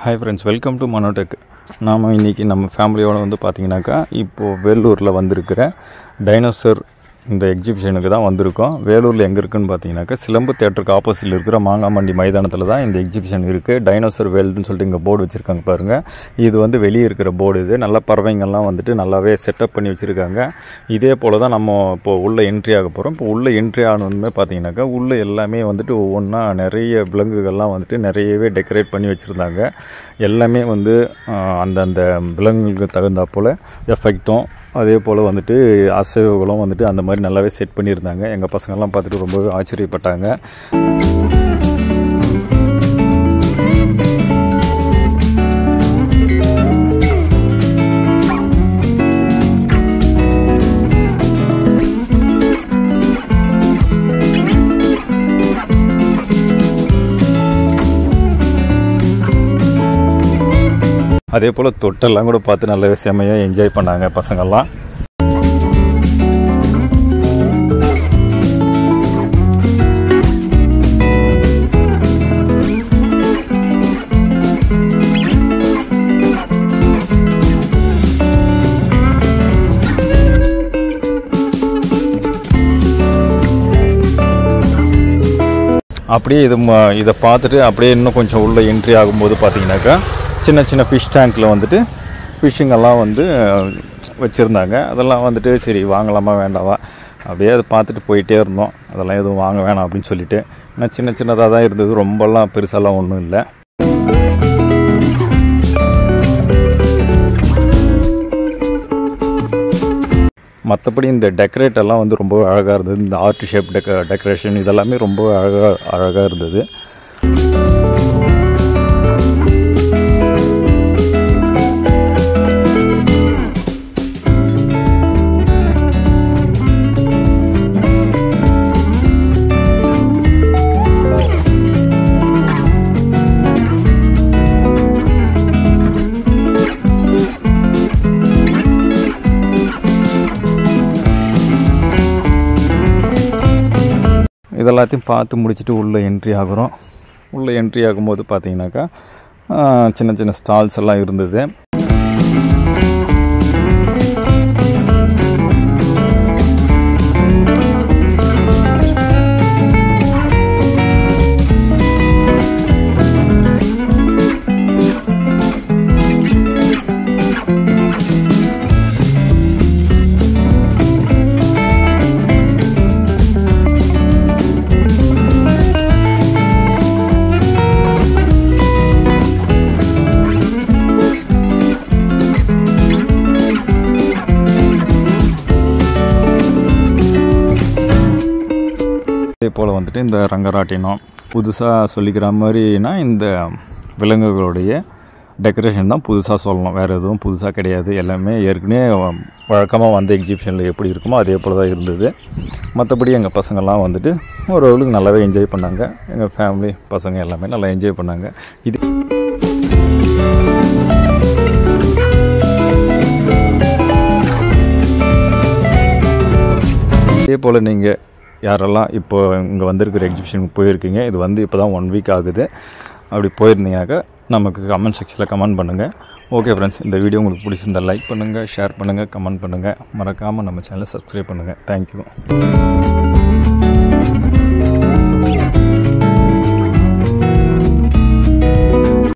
Hi friends, welcome to Manotech. நாம் இன்றைக்கி நம்ம ஃபேமிலியோடு வந்து பார்த்திங்கனாக்கா இப்போது வேலூரில் வந்திருக்கிற டைனோசர் இந்த எக்ஸிபிஷனுக்கு தான் வந்திருக்கோம். வேலூரில் எங்கே இருக்குதுன்னு பார்த்தீங்கன்னாக்கா சிலம்பு தேட்டருக்கு ஆப்போசிட்டில் இருக்கிற மாங்காமண்டி மைதானத்தில் தான் இந்த எக்ஸிபிஷன் இருக்குது. டைனோசர் வேர்ல்டுன்னு சொல்லிட்டு இங்கே போர்டு வச்சுருக்காங்க பாருங்கள். இது வந்து வெளியே இருக்கிற போர்டு. இது நல்ல பறவைங்கள்லாம் வந்துட்டு நல்லாவே செட்டப் பண்ணி வச்சுருக்காங்க. இதே போல் தான் நம்ம இப்போது உள்ளே என்ட்ரி ஆக போகிறோம். இப்போ உள்ளே என்ட்ரி ஆனதுமே பார்த்தீங்கன்னாக்கா உள்ளே எல்லாமே வந்துட்டு ஒவ்வொன்றா நிறைய விலங்குகள்லாம் வந்துட்டு நிறையவே டெக்கரேட் பண்ணி வச்சுருந்தாங்க. எல்லாமே வந்து அந்தந்த விலங்குகளுக்கு தகுந்தா போல் எஃபெக்டும் அதே போல் வந்துட்டு அசைவுகளும் வந்துட்டு அந்த மாதிரி நல்லாவே செட் பண்ணியிருந்தாங்க. எங்கள் பசங்கள்லாம் பார்த்துட்டு ரொம்பவே ஆச்சரியப்பட்டாங்க. அதே போல் தொட்டெல்லாம் கூட பார்த்து நல்லாவே செம்மையாக என்ஜாய் பண்ணாங்க பசங்கள்லாம். அப்படியே இதை பார்த்துட்டு அப்படியே இன்னும் கொஞ்சம் உள்ளே என்ட்ரி ஆகும்போது பார்த்தீங்கன்னாக்கா சின்ன சின்ன ஃபிஷ் டேங்க்கில் வந்துட்டு ஃபிஷ்ஷுங்கெல்லாம் வந்து வச்சுருந்தாங்க. அதெல்லாம் வந்துட்டு சரி வாங்கலாமா வேண்டாவா அப்படியே அதை பார்த்துட்டு போயிட்டே இருந்தோம். அதெல்லாம் எதுவும் வாங்க வேணாம் அப்படின்னு சொல்லிட்டு. ஏன்னா சின்ன சின்னதாக தான் இருந்தது, ரொம்பலாம் பெருசாலாம் ஒன்றும் இல்லை. மற்றபடி இந்த டெக்கரேட்டெல்லாம் வந்து ரொம்ப அழகாக இருந்தது. இந்த ஆர்ட் ஷேப் டெக்கரேஷன் இதெல்லாமே ரொம்ப அழகாக இருந்தது. இதெல்லாத்தையும் பார்த்து முடிச்சுட்டு உள்ளே என்ட்ரி ஆகுறோம். உள்ளே என்ட்ரி ஆகும்போது பார்த்தீங்கன்னாக்கா சின்ன சின்ன ஸ்டால்ஸ் எல்லாம் இருந்தது. அதே போல் வந்துட்டு இந்த ரங்கராட்டினம் புதுசாக சொல்லிக்கிற மாதிரினா இந்த விலங்குகளுடைய டெக்கரேஷன் தான் புதுசாக சொல்லணும். வேறு எதுவும் புதுசாக கிடையாது. எல்லாமே ஏற்கனவே வழக்கமாக வந்த எக்ஸிபிஷனில் எப்படி இருக்குமோ அதே போல் தான் இருந்தது. மற்றபடி எங்கள் பசங்கள்லாம் வந்துட்டு ஓரளவுக்கு நல்லாவே என்ஜாய் பண்ணாங்க. எங்கள் ஃபேமிலி பசங்க எல்லாமே நல்லா என்ஜாய் பண்ணாங்க. இதே போல் நீங்கள் யாரெல்லாம் இப்போ இங்கே வந்திருக்கிற எக்ஸிபிஷனுக்கு போயிருக்கீங்க, இது வந்து இப்போ தான் 1 வீக் ஆகுது. அப்படி போயிருந்தீங்கன்னாக்கா நமக்கு கமெண்ட் செக்ஷனில் கமெண்ட் பண்ணுங்கள். ஓகே ஃப்ரெண்ட்ஸ், இந்த வீடியோ உங்களுக்கு பிடிச்சிருந்தால் லைக் பண்ணுங்கள், ஷேர் பண்ணுங்கள், கமெண்ட் பண்ணுங்கள். மறக்காமல் நம்ம சேனலை சப்ஸ்கிரைப் பண்ணுங்கள். தேங்க்யூ.